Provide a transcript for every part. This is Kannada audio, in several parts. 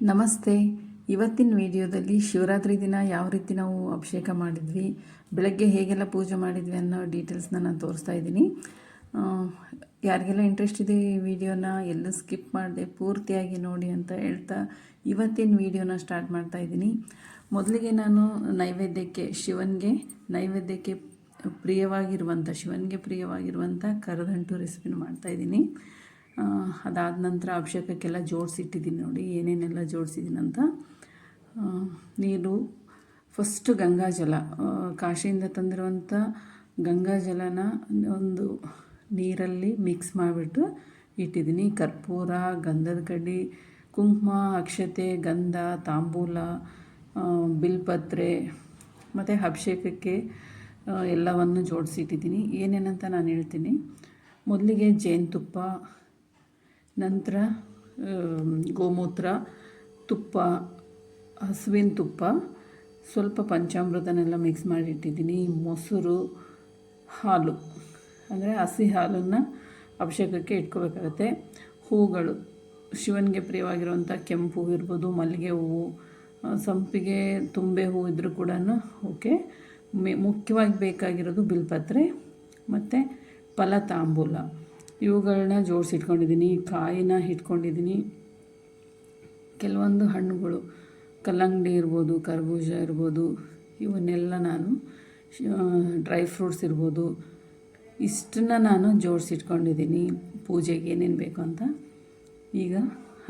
ನಮಸ್ತೆ. ಇವತ್ತಿನ ವಿಡಿಯೋದಲ್ಲಿ ಶಿವರಾತ್ರಿ ದಿನ ಯಾವ ರೀತಿ ನಾವು ಅಭಿಷೇಕ ಮಾಡಿದ್ವಿ, ಬೆಳಗ್ಗೆ ಹೇಗೆಲ್ಲ ಪೂಜೆ ಮಾಡಿದ್ವಿ ಅನ್ನೋ ಡೀಟೇಲ್ಸ್ನ ನಾನು ತೋರಿಸ್ತಾ ಇದ್ದೀನಿ. ಯಾರಿಗೆಲ್ಲ ಇಂಟ್ರೆಸ್ಟ್ ಇದೆ ಈ ವಿಡಿಯೋನ ಎಲ್ಲೂ ಸ್ಕಿಪ್ ಮಾಡದೆ ಪೂರ್ತಿಯಾಗಿ ನೋಡಿ ಅಂತ ಹೇಳ್ತಾ ಇವತ್ತಿನ ವಿಡಿಯೋನ ಸ್ಟಾರ್ಟ್ ಮಾಡ್ತಾ ಇದ್ದೀನಿ. ಮೊದಲಿಗೆ ನಾನು ನೈವೇದ್ಯಕ್ಕೆ ಶಿವನಿಗೆ ಪ್ರಿಯವಾಗಿರುವಂಥ ಕರದಂಟು ರೆಸಿಪಿನ ಮಾಡ್ತಾಯಿದ್ದೀನಿ. ಅದಾದ ನಂತರ ಅಭಿಷೇಕಕ್ಕೆಲ್ಲ ಜೋಡಿಸಿಟ್ಟಿದ್ದೀನಿ. ನೋಡಿ ಏನೇನೆಲ್ಲ ಜೋಡಿಸಿದ್ದೀನಿ ಅಂತ. ನೀರು ಫಸ್ಟು ಗಂಗಾಜಲ, ಕಾಶಿಯಿಂದ ತಂದಿರುವಂಥ ಗಂಗಾಜಲನ ಒಂದು ನೀರಲ್ಲಿ ಮಿಕ್ಸ್ ಮಾಡಿಬಿಟ್ಟು ಇಟ್ಟಿದ್ದೀನಿ. ಕರ್ಪೂರ, ಗಂಧದ ಕಡ್ಡಿ, ಕುಂಕುಮ, ಅಕ್ಷತೆ, ಗಂಧ, ತಾಂಬೂಲ, ಬಿಲ್ಪತ್ರೆ ಮತ್ತು ಅಭಿಷೇಕಕ್ಕೆ ಎಲ್ಲವನ್ನು ಜೋಡಿಸಿಟ್ಟಿದ್ದೀನಿ. ಏನೇನಂತ ನಾನು ಹೇಳ್ತೀನಿ. ಮೊದಲಿಗೆ ಜೇನುತುಪ್ಪ, ನಂತರ ಗೋಮೂತ್ರ, ತುಪ್ಪ, ಹಸುವಿನ ತುಪ್ಪ, ಸ್ವಲ್ಪ ಪಂಚಾಮೃತನೆಲ್ಲ ಮಿಕ್ಸ್ ಮಾಡಿಟ್ಟಿದ್ದೀನಿ. ಮೊಸರು, ಹಾಲು ಅಂದರೆ ಹಸಿ ಹಾಲನ್ನು ಅಭಿಷೇಕಕ್ಕೆ ಇಟ್ಕೋಬೇಕಾಗತ್ತೆ. ಹೂಗಳು, ಶಿವನಿಗೆ ಪ್ರಿಯವಾಗಿರುವಂಥ ಕೆಂಪು ಹೂವು ಇರ್ಬೋದು, ಮಲ್ಲಿಗೆ ಹೂವು, ಸಂಪಿಗೆ, ತುಂಬೆ ಹೂವು ಇದ್ದರೂ ಕೂಡ ಓಕೆ. ಮುಖ್ಯವಾಗಿ ಬೇಕಾಗಿರೋದು ಬಿಲ್ಪತ್ರೆ ಮತ್ತು ಫಲತಾಂಬೂಲ, ಇವುಗಳನ್ನ ಜೋಡಿಸಿಟ್ಕೊಂಡಿದ್ದೀನಿ. ಕಾಯಿನ ಇಟ್ಕೊಂಡಿದ್ದೀನಿ. ಕೆಲವೊಂದು ಹಣ್ಣುಗಳು, ಕಲ್ಲಂಗಡಿ ಇರ್ಬೋದು, ಕರ್ಬೂಜ ಇರ್ಬೋದು, ಇವನ್ನೆಲ್ಲ ನಾನು ಡ್ರೈ ಫ್ರೂಟ್ಸ್ ಇರ್ಬೋದು, ಇಷ್ಟನ್ನು ನಾನು ಜೋಡಿಸಿಟ್ಕೊಂಡಿದ್ದೀನಿ ಪೂಜೆಗೆ ಏನೇನು ಬೇಕು ಅಂತ. ಈಗ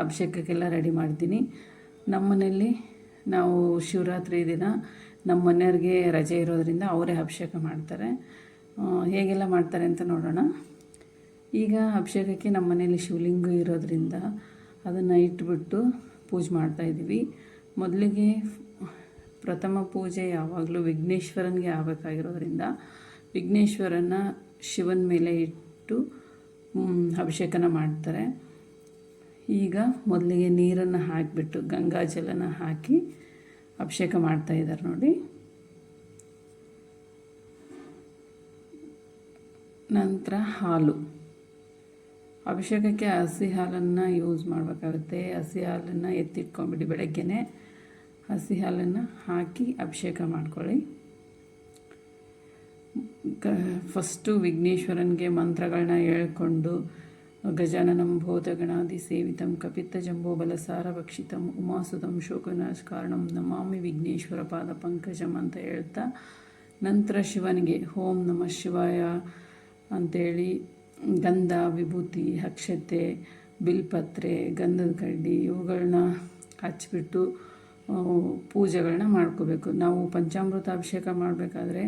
ಅಭಿಷೇಕಕ್ಕೆಲ್ಲ ರೆಡಿ ಮಾಡ್ತೀನಿ. ನಮ್ಮ ಮನೆಯಲ್ಲಿ ನಾವು ಶಿವರಾತ್ರಿ ದಿನ ನಮ್ಮ ಮನೆಯವ್ರಿಗೆ ರಜೆ ಇರೋದರಿಂದ ಅವರೇ ಅಭಿಷೇಕ ಮಾಡ್ತಾರೆ. ಹೇಗೆಲ್ಲ ಮಾಡ್ತಾರೆ ಅಂತ ನೋಡೋಣ. ಈಗ ಅಭಿಷೇಕಕ್ಕೆ ನಮ್ಮ ಮನೆಯಲ್ಲಿ ಶಿವಲಿಂಗ ಇರೋದರಿಂದ ಅದನ್ನು ಇಟ್ಬಿಟ್ಟು ಪೂಜೆ ಮಾಡ್ತಾಯಿದ್ದೀವಿ. ಮೊದಲಿಗೆ ಪ್ರಥಮ ಪೂಜೆ ಯಾವಾಗಲೂ ವಿಘ್ನೇಶ್ವರನಿಗೆ ಆಗಬೇಕಾಗಿರೋದ್ರಿಂದ ವಿಘ್ನೇಶ್ವರನ ಶಿವನ ಮೇಲೆ ಇಟ್ಟು ಅಭಿಷೇಕನ ಮಾಡ್ತಾರೆ. ಈಗ ಮೊದಲಿಗೆ ನೀರನ್ನು ಹಾಕಿಬಿಟ್ಟು ಗಂಗಾಜಲನ ಹಾಕಿ ಅಭಿಷೇಕ ಮಾಡ್ತಾಯಿದ್ದಾರೆ ನೋಡಿ. ನಂತರ ಹಾಲು, ಅಭಿಷೇಕಕ್ಕೆ ಹಸಿ ಹಾಲನ್ನು ಯೂಸ್ ಮಾಡಬೇಕಾಗುತ್ತೆ. ಹಸಿ ಹಾಲನ್ನು ಎತ್ತಿಟ್ಕೊಂಡ್ಬಿಡಿ, ಬೆಳಗ್ಗೆನೇ ಹಸಿ ಹಾಲನ್ನು ಹಾಕಿ ಅಭಿಷೇಕ ಮಾಡ್ಕೊಳ್ಳಿ. ಫಸ್ಟು ವಿಘ್ನೇಶ್ವರನಿಗೆ ಮಂತ್ರಗಳನ್ನ ಹೇಳ್ಕೊಂಡು ಗಜಾನನಂ ಭೂತಗಣಾದಿ ಸೇವಿತಂ ಕಪಿತ್ತ ಜಂಬೋ ಬಲಸಾರ ಭಕ್ಷಿತಂ ಉಮಾಸುತಂ ಶೋಕನಾಶ ಕಾರಣಂ ನಮಾಮಿ ವಿಘ್ನೇಶ್ವರ ಪಾದ ಪಂಕಜಂ ಅಂತ ಹೇಳ್ತಾ, ನಂತರ ಶಿವನಿಗೆ ಓಂ ನಮಃ ಶಿವಾಯ ಅಂಥೇಳಿ ಗಂಧ, ವಿಭೂತಿ, ಅಕ್ಷತೆ, ಬಿಲ್ಪತ್ರೆ, ಗಂಧದ ಕಡ್ಡಿ ಇವುಗಳನ್ನ ಹಚ್ಚಿಬಿಟ್ಟು ಪೂಜೆಗಳನ್ನ ಮಾಡ್ಕೋಬೇಕು. ನಾವು ಪಂಚಾಮೃತ ಅಭಿಷೇಕ ಮಾಡಬೇಕಾದ್ರೆ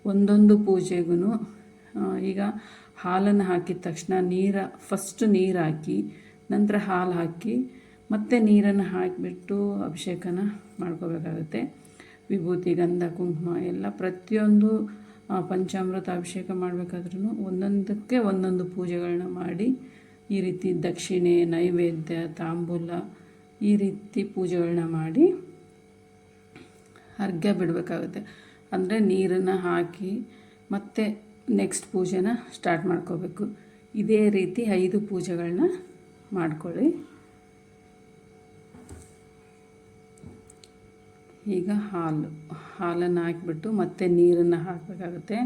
ಒಂದೊಂದು ಪೂಜೆಗೂ ಈಗ ಹಾಲನ್ನು ಹಾಕಿದ ತಕ್ಷಣ ಫಸ್ಟ್ ನೀರು ಹಾಕಿ, ನಂತರ ಹಾಲು ಹಾಕಿ, ಮತ್ತೆ ನೀರನ್ನು ಹಾಕಿಬಿಟ್ಟು ಅಭಿಷೇಕನ ಮಾಡ್ಕೋಬೇಕಾಗುತ್ತೆ. ವಿಭೂತಿ, ಗಂಧ, ಕುಂಕುಮ ಎಲ್ಲ ಪ್ರತಿಯೊಂದು ಪಂಚಾಮೃತ ಅಭಿಷೇಕ ಮಾಡಬೇಕಾದ್ರೂ ಒಂದೊಂದಕ್ಕೆ ಒಂದೊಂದು ಪೂಜೆಗಳನ್ನ ಮಾಡಿ, ಈ ರೀತಿ ದಕ್ಷಿಣೆ, ನೈವೇದ್ಯ, ತಾಂಬೂಲ ಈ ರೀತಿ ಪೂಜೆಗಳನ್ನ ಮಾಡಿ ಅರ್ಘ್ಯ ಬಿಡಬೇಕಾಗುತ್ತೆ. ಅಂದರೆ ನೀರನ್ನು ಹಾಕಿ ಮತ್ತೆ ನೆಕ್ಸ್ಟ್ ಪೂಜೆನ ಸ್ಟಾರ್ಟ್ ಮಾಡ್ಕೋಬೇಕು. ಇದೇ ರೀತಿ 5 ಪೂಜೆಗಳನ್ನ ಮಾಡ್ಕೊಳ್ಳಿ. ಈಗ ಹಾಲನ್ನು ಹಾಕಿಬಿಟ್ಟು ಮತ್ತೆ ನೀರನ್ನು ಹಾಕಬೇಕಾಗುತ್ತೆ.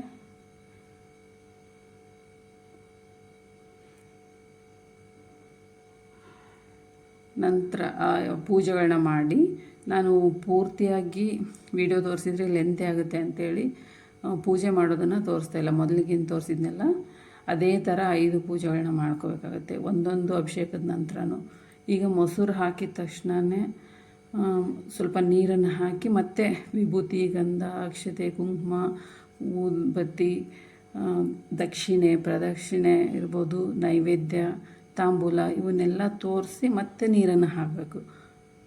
ನಂತರ ಪೂಜೆಗಳನ್ನ ಮಾಡಿ, ನಾನು ಪೂರ್ತಿಯಾಗಿ ವಿಡಿಯೋ ತೋರಿಸಿದ್ರೆ ಲೆಂತೆ ಆಗುತ್ತೆ ಅಂಥೇಳಿ ಪೂಜೆ ಮಾಡೋದನ್ನು ತೋರಿಸ್ತಾ ಇಲ್ಲ. ಮೊದಲಿಗೇನು ತೋರಿಸಿದ್ನೆಲ್ಲ ಅದೇ ಥರ 5 ಪೂಜೆಗಳನ್ನ ಮಾಡ್ಕೋಬೇಕಾಗತ್ತೆ ಒಂದೊಂದು ಅಭಿಷೇಕದ ನಂತರನೂ. ಈಗ ಮೊಸರು ಹಾಕಿದ ತಕ್ಷಣವೇ ಸ್ವಲ್ಪ ನೀರನ್ನು ಹಾಕಿ ಮತ್ತೆ ವಿಭೂತಿ, ಗಂಧ, ಅಕ್ಷತೆ, ಕುಂಕುಮ, ಊದುಬತ್ತಿ, ದಕ್ಷಿಣೆ, ಪ್ರದಕ್ಷಿಣೆ ಇರ್ಬೋದು, ನೈವೇದ್ಯ, ತಾಂಬೂಲ ಇವನ್ನೆಲ್ಲ ತೋರಿಸಿ ಮತ್ತೆ ನೀರನ್ನು ಹಾಕಬೇಕು.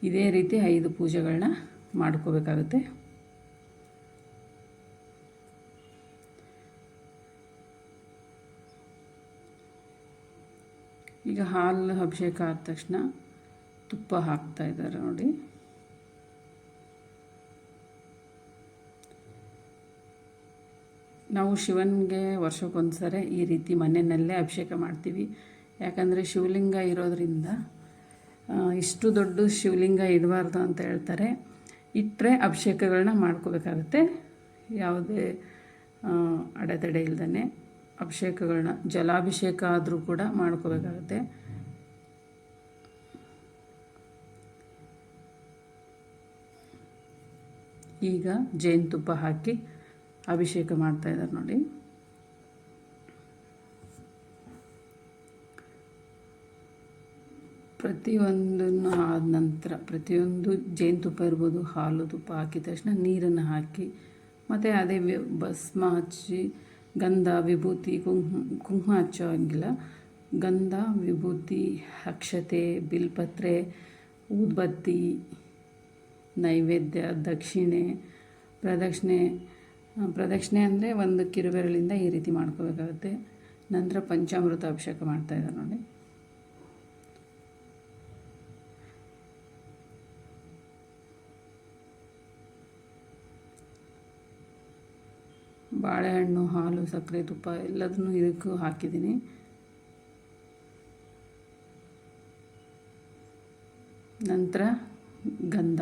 ಇದೇ ರೀತಿ 5 ಪೂಜೆಗಳನ್ನ ಮಾಡ್ಕೋಬೇಕಾಗುತ್ತೆ. ಈಗ ಹಾಲು ಅಭಿಷೇಕ ಆದ ತಕ್ಷಣ ತುಪ್ಪ ಹಾಕ್ತಾ ಇದ್ದಾರೆ ನೋಡಿ. ನಾವು ಶಿವನಿಗೆ ವರ್ಷಕ್ಕೊಂದ್ಸರಿ ಈ ರೀತಿ ಮನೆಯಲ್ಲೇ ಅಭಿಷೇಕ ಮಾಡ್ತೀವಿ. ಯಾಕಂದರೆ ಶಿವಲಿಂಗ ಇರೋದರಿಂದ ಇಷ್ಟು ದೊಡ್ಡ ಶಿವಲಿಂಗ ಇಡಬಾರ್ದು ಅಂತ ಹೇಳ್ತಾರೆ. ಇಟ್ಟರೆ ಅಭಿಷೇಕಗಳನ್ನ ಮಾಡ್ಕೋಬೇಕಾಗತ್ತೆ. ಯಾವುದೇ ಅಡೆತಡೆ ಇಲ್ದೇ ಅಭಿಷೇಕಗಳನ್ನ, ಜಲಾಭಿಷೇಕ ಆದರೂ ಕೂಡ ಮಾಡ್ಕೋಬೇಕಾಗತ್ತೆ. ಈಗ ಜೇನುತುಪ್ಪ ಹಾಕಿ ಅಭಿಷೇಕ ಮಾಡ್ತಾಯಿದ್ದಾರೆ ನೋಡಿ. ಪ್ರತಿಯೊಂದನ್ನು ಆದ ನಂತರ ಪ್ರತಿಯೊಂದು ಜೇನುತುಪ್ಪ ಇರ್ಬೋದು, ಹಾಲು ತುಪ್ಪ ಹಾಕಿದ ತಕ್ಷಣ ನೀರನ್ನು ಹಾಕಿ ಮತ್ತು ಅದೇ ಭಸ್ಮ ಹಚ್ಚಿ, ಗಂಧ ವಿಭೂತಿ ಕುಂಕುಮ ಹಚ್ಚೋ ಹಂಗಿಲ್ಲ, ಗಂಧ ವಿಭೂತಿ ಅಕ್ಷತೆ ಬಿಲ್ಪತ್ರೆ ಊದ್ಬತ್ತಿ ನೈವೇದ್ಯ ಪ್ರದಕ್ಷಿಣೆ ಅಂದರೆ ಒಂದು ಕಿರುಬೆರಳಿಂದ ಈ ರೀತಿ ಮಾಡ್ಕೋಬೇಕಾಗುತ್ತೆ. ನಂತರ ಪಂಚಾಮೃತ ಅಭಿಷೇಕ ಮಾಡ್ತಾಯಿದ್ದಾರೆ ನೋಡಿ. ಬಾಳೆಹಣ್ಣು, ಹಾಲು, ಸಕ್ಕರೆ, ತುಪ್ಪ ಎಲ್ಲದನ್ನು ಇದಕ್ಕೂ ಹಾಕಿದ್ದೀನಿ. ನಂತರ ಗಂಧ,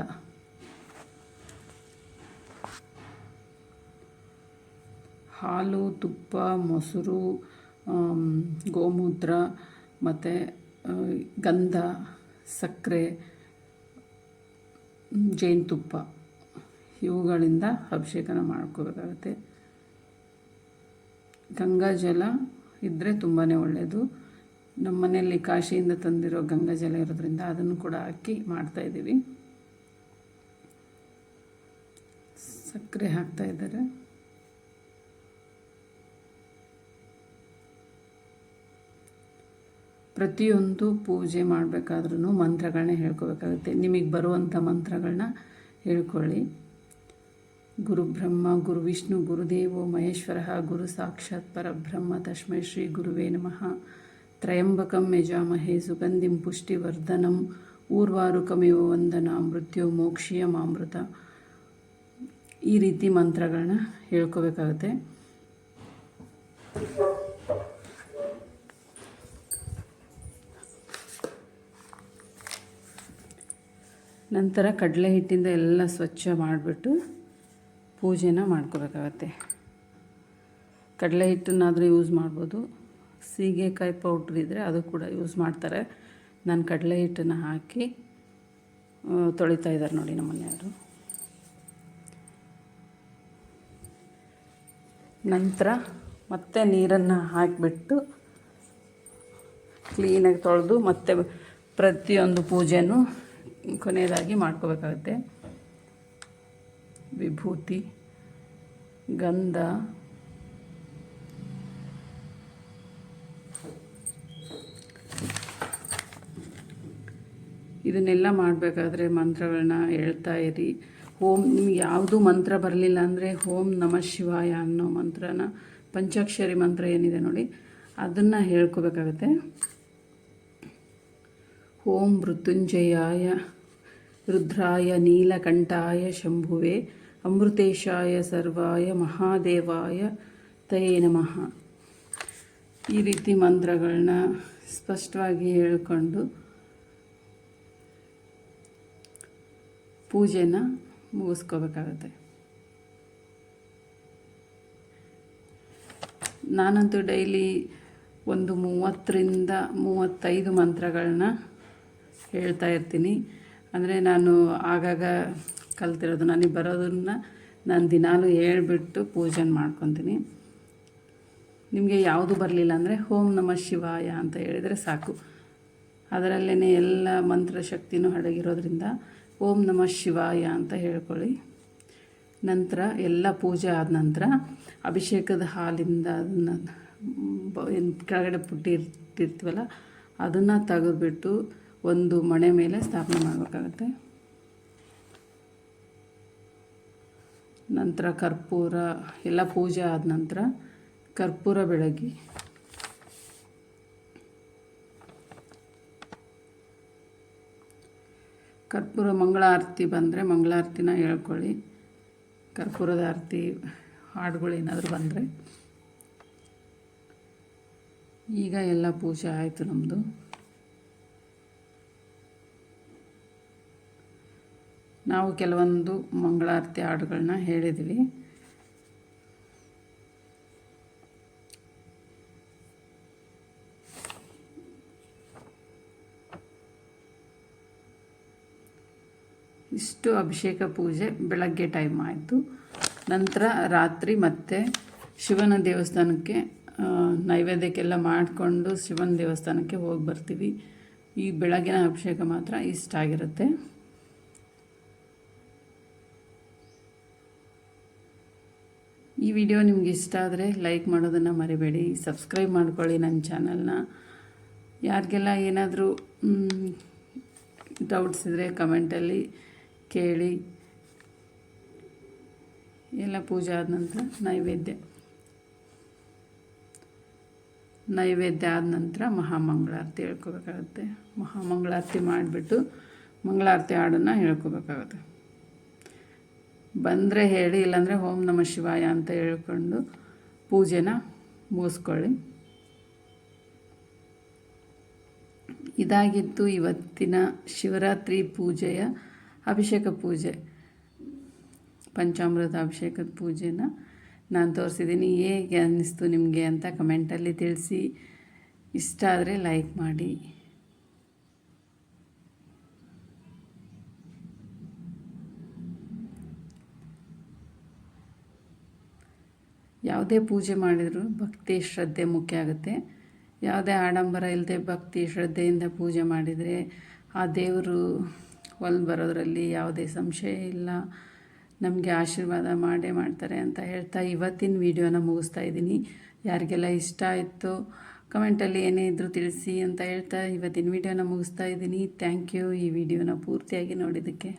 ಹಾಲು, ತುಪ್ಪ, ಮೊಸರು, ಗೋಮೂತ್ರ ಮತ್ತು ಗಂಧ, ಸಕ್ಕರೆ, ಜೇನುತುಪ್ಪ ಇವುಗಳಿಂದ ಅಭಿಷೇಕನ ಮಾಡ್ಕೋಬೇಕಾಗತ್ತೆ. ಗಂಗಾಜಲ ಇದ್ದರೆ ತುಂಬಾ ಒಳ್ಳೆಯದು. ನಮ್ಮ ಮನೆಯಲ್ಲಿ ಕಾಶಿಯಿಂದ ತಂದಿರೋ ಗಂಗಾಜಲ ಇರೋದ್ರಿಂದ ಅದನ್ನು ಕೂಡ ಹಾಕಿ ಮಾಡ್ತಾಯಿದ್ದೀವಿ. ಸಕ್ಕರೆ ಹಾಕ್ತಾಯಿದ್ದಾರೆ. ಪ್ರತಿಯೊಂದು ಪೂಜೆ ಮಾಡಬೇಕಾದ್ರೂ ಮಂತ್ರಗಳನ್ನ ಹೇಳ್ಕೋಬೇಕಾಗುತ್ತೆ. ನಿಮಗೆ ಬರುವಂಥ ಮಂತ್ರಗಳನ್ನ ಹೇಳ್ಕೊಳ್ಳಿ. ಗುರು ಬ್ರಹ್ಮ ಗುರು ವಿಷ್ಣು ಗುರುದೇವೋ ಮಹೇಶ್ವರ ಗುರು ಸಾಕ್ಷಾತ್ ಪರಬ್ರಹ್ಮ ತಸ್ಮೈ ಶ್ರೀ ಗುರುವೇ ನಮಃ. ತ್ರಯಂಬಕಂ ಯಜಾಮಹೇ ಸುಗಂಧಿಂ ಪುಷ್ಟಿವರ್ಧನಂ ಊರ್ವಾರುಕಮಿವ ವಂದನ ಮೃತ್ಯು ಮೋಕ್ಷೀಯಮಾಮೃತ. ಈ ರೀತಿ ಮಂತ್ರಗಳನ್ನ ಹೇಳ್ಕೋಬೇಕಾಗುತ್ತೆ. ನಂತರ ಕಡಲೆ ಹಿಟ್ಟಿಂದ ಎಲ್ಲ ಸ್ವಚ್ಛ ಮಾಡಿಬಿಟ್ಟು ಪೂಜೆನ ಮಾಡ್ಕೋಬೇಕಾಗತ್ತೆ. ಕಡಲೆ ಹಿಟ್ಟನ್ನಾದರೂ ಯೂಸ್ ಮಾಡ್ಬೋದು, ಸೀಗೆಕಾಯಿ ಪೌಡ್ರ್ ಇದ್ದರೆ ಅದು ಕೂಡ ಯೂಸ್ ಮಾಡ್ತಾರೆ. ನಾನು ಕಡಲೆ ಹಿಟ್ಟನ್ನು ಹಾಕಿ ತೊಳಿತಾ ಇದ್ದಾರೆ ನೋಡಿ ನಮ್ಮ ಮನೆಯವರು. ನಂತರ ಮತ್ತೆ ನೀರನ್ನು ಹಾಕಿಬಿಟ್ಟು ಕ್ಲೀನಾಗಿ ತೊಳೆದು ಮತ್ತೆ ಪ್ರತಿಯೊಂದು ಪೂಜೆನೂ ಕೊನೆಯದಾಗಿ ಮಾಡ್ಕೋಬೇಕಾಗುತ್ತೆ. ವಿಭೂತಿ, ಗಂಧ, ಇದನ್ನೆಲ್ಲ ಮಾಡಬೇಕಾದ್ರೆ ಮಂತ್ರಗಳನ್ನ ಹೇಳ್ತಾ ಇರಿ. ನಿಮ್ಗೆ ಯಾವುದು ಮಂತ್ರ ಬರಲಿಲ್ಲ ಅಂದರೆ ಓಂ ನಮಃ ಶಿವಾಯ ಅನ್ನೋ ಮಂತ್ರನ, ಪಂಚಾಕ್ಷರಿ ಮಂತ್ರ ಏನಿದೆ ನೋಡಿ ಅದನ್ನು ಹೇಳ್ಕೋಬೇಕಾಗತ್ತೆ. ಓಂ ಮೃತ್ಯುಂಜಯಾಯ ರುದ್ರಾಯ ನೀಲಕಂಠಾಯ ಶಂಭುವೆ ಅಮೃತೇಶಾಯ ಸರ್ವಾಯ ಮಹಾದೇವಾಯ ತಯೇ ನಮಃ. ಈ ರೀತಿ ಮಂತ್ರಗಳನ್ನ ಸ್ಪಷ್ಟವಾಗಿ ಹೇಳ್ಕೊಂಡು ಪೂಜೆನ ಮುಗಿಸ್ಕೋಬೇಕಾಗತ್ತೆ. ನಾನಂತೂ ಡೈಲಿ ಒಂದು 30ರಿಂದ 35 ಮಂತ್ರಗಳನ್ನ ಹೇಳ್ತಾ ಇರ್ತೀನಿ. ಅಂದರೆ ನಾನು ಆಗಾಗ ಕಲ್ತಿರೋದು, ನನಗೆ ಬರೋದನ್ನು ನಾನು ದಿನಾಲೂ ಹೇಳ್ಬಿಟ್ಟು ಪೂಜೆ ಮಾಡ್ಕೊತೀನಿ. ನಿಮಗೆ ಯಾವುದು ಬರಲಿಲ್ಲ ಅಂದರೆ ಓಂ ನಮಃ ಶಿವಾಯ ಅಂತ ಹೇಳಿದರೆ ಸಾಕು. ಅದರಲ್ಲೇ ಎಲ್ಲ ಮಂತ್ರಶಕ್ತಿನೂ ಅಡಗಿರೋದ್ರಿಂದ ಓಂ ನಮಃ ಶಿವಾಯ ಅಂತ ಹೇಳ್ಕೊಳ್ಳಿ. ನಂತರ ಎಲ್ಲ ಪೂಜೆ ಆದ ನಂತರ ಅಭಿಷೇಕದ ಹಾಲಿಂದ ಅದನ್ನು ಕೆಳಗಡೆ ಇಟ್ಟಿರ್ತೀವಲ್ಲ ಅದನ್ನು ತೆಗೆದುಬಿಟ್ಟು ಒಂದು ಮಣೆ ಮೇಲೆ ಸ್ಥಾಪನೆ ಮಾಡಬೇಕಾಗತ್ತೆ. ನಂತರ ಕರ್ಪೂರ, ಎಲ್ಲ ಪೂಜೆ ಆದ ನಂತರ ಕರ್ಪೂರ ಬೆಳಗಿ ಕರ್ಪೂರ ಮಂಗಳಾರತಿ ಬಂದರೆ ಮಂಗಳಾರತಿನ ಹೇಳ್ಕೊಳ್ಳಿ. ಕರ್ಪೂರದ ಆರತಿ ಹಾಡುಗಳು ಏನಾದರೂ ಬಂದರೆ. ಈಗ ಎಲ್ಲ ಪೂಜೆ ಆಯಿತು ನಮ್ಮದು. ನಾವು ಕೆಲವೊಂದು ಮಂಗಳಾರತಿ ಹಾಡುಗಳನ್ನ ಹೇಳಿದ್ವಿ. ಇಷ್ಟು ಅಭಿಷೇಕ ಪೂಜೆ ಬೆಳಗ್ಗೆ ಟೈಮ್ ಆಯಿತು. ನಂತರ ರಾತ್ರಿ ಮತ್ತೆ ಶಿವನ ದೇವಸ್ಥಾನಕ್ಕೆ ನೈವೇದ್ಯಕ್ಕೆಲ್ಲ ಮಾಡಿಕೊಂಡು ಶಿವನ ದೇವಸ್ಥಾನಕ್ಕೆ ಹೋಗಿ ಬರ್ತೀವಿ. ಈ ಬೆಳಗಿನ ಅಭಿಷೇಕ ಮಾತ್ರ ಇಷ್ಟ ಆಗಿರುತ್ತೆ. ಈ ವಿಡಿಯೋ ನಿಮ್ಗೆ ಇಷ್ಟ ಆದರೆ ಲೈಕ್ ಮಾಡೋದನ್ನು ಮರಿಬೇಡಿ. ಸಬ್ಸ್ಕ್ರೈಬ್ ಮಾಡ್ಕೊಳ್ಳಿ ನನ್ನ ಚಾನಲ್ನ. ಯಾರಿಗೆಲ್ಲ ಏನಾದರೂ ಡೌಟ್ಸ್ ಇದ್ದರೆ ಕಮೆಂಟಲ್ಲಿ ಕೇಳಿ. ಎಲ್ಲ ಪೂಜೆ ಆದ ನಂತರ ನೈವೇದ್ಯ ಆದ ನಂತರ ಮಹಾಮಂಗಳಾರತಿ ಹೇಳ್ಕೊಬೇಕಾಗತ್ತೆ. ಮಹಾಮಂಗಳಾರತಿ ಮಾಡಿಬಿಟ್ಟು ಮಂಗಳಾರತಿ ಹಾಡನ್ನು ಹೇಳ್ಕೊಬೇಕಾಗತ್ತೆ. ಬಂದರೆ ಹೇಳಿ, ಇಲ್ಲಾಂದರೆ ಓಂ ನಮಃ ಶಿವಾಯ ಅಂತ ಹೇಳ್ಕೊಂಡು ಪೂಜೆನ ಮುಗಿಸ್ಕೊಳ್ಳಿ. ಇದಾಗಿತ್ತು ಇವತ್ತಿನ ಶಿವರಾತ್ರಿ ಪೂಜೆಯ ಅಭಿಷೇಕ ಪೂಜೆ. ಪಂಚಾಮೃತ ಅಭಿಷೇಕದ ಪೂಜೆನ ನಾನು ತೋರಿಸಿದ್ದೀನಿ. ಹೇಗೆ ಅನ್ನಿಸ್ತು ನಿಮಗೆ ಅಂತ ಕಮೆಂಟಲ್ಲಿ ತಿಳಿಸಿ. ಇಷ್ಟ ಆದರೆ ಲೈಕ್ ಮಾಡಿ. ಯಾವುದೇ ಪೂಜೆ ಮಾಡಿದರೂ ಭಕ್ತಿ ಶ್ರದ್ಧೆ ಮುಖ್ಯ ಆಗುತ್ತೆ. ಯಾವುದೇ ಆಡಂಬರ ಇಲ್ಲದೆ ಭಕ್ತಿ ಶ್ರದ್ಧೆಯಿಂದ ಪೂಜೆ ಮಾಡಿದರೆ ಆ ದೇವರು ಒಲ್ದು ಬರೋದರಲ್ಲಿ ಯಾವುದೇ ಸಂಶಯ ಇಲ್ಲ. ನಮಗೆ ಆಶೀರ್ವಾದ ಮಾಡೇ ಮಾಡ್ತಾರೆ ಅಂತ ಹೇಳ್ತಾ ಇವತ್ತಿನ ವಿಡಿಯೋನ ಮುಗಿಸ್ತಾ ಇದ್ದೀನಿ. ಯಾರಿಗೆಲ್ಲ ಇಷ್ಟ ಆಯಿತು ಕಮೆಂಟಲ್ಲಿ ಏನೇ ಇದ್ದರೂ ತಿಳಿಸಿ ಅಂತ ಹೇಳ್ತಾ ಇವತ್ತಿನ ವಿಡಿಯೋನ ಮುಗಿಸ್ತಾ ಇದ್ದೀನಿ. ಥ್ಯಾಂಕ್ ಯು ಈ ವಿಡಿಯೋನ ಪೂರ್ತಿಯಾಗಿ ನೋಡಿದ್ದಕ್ಕೆ.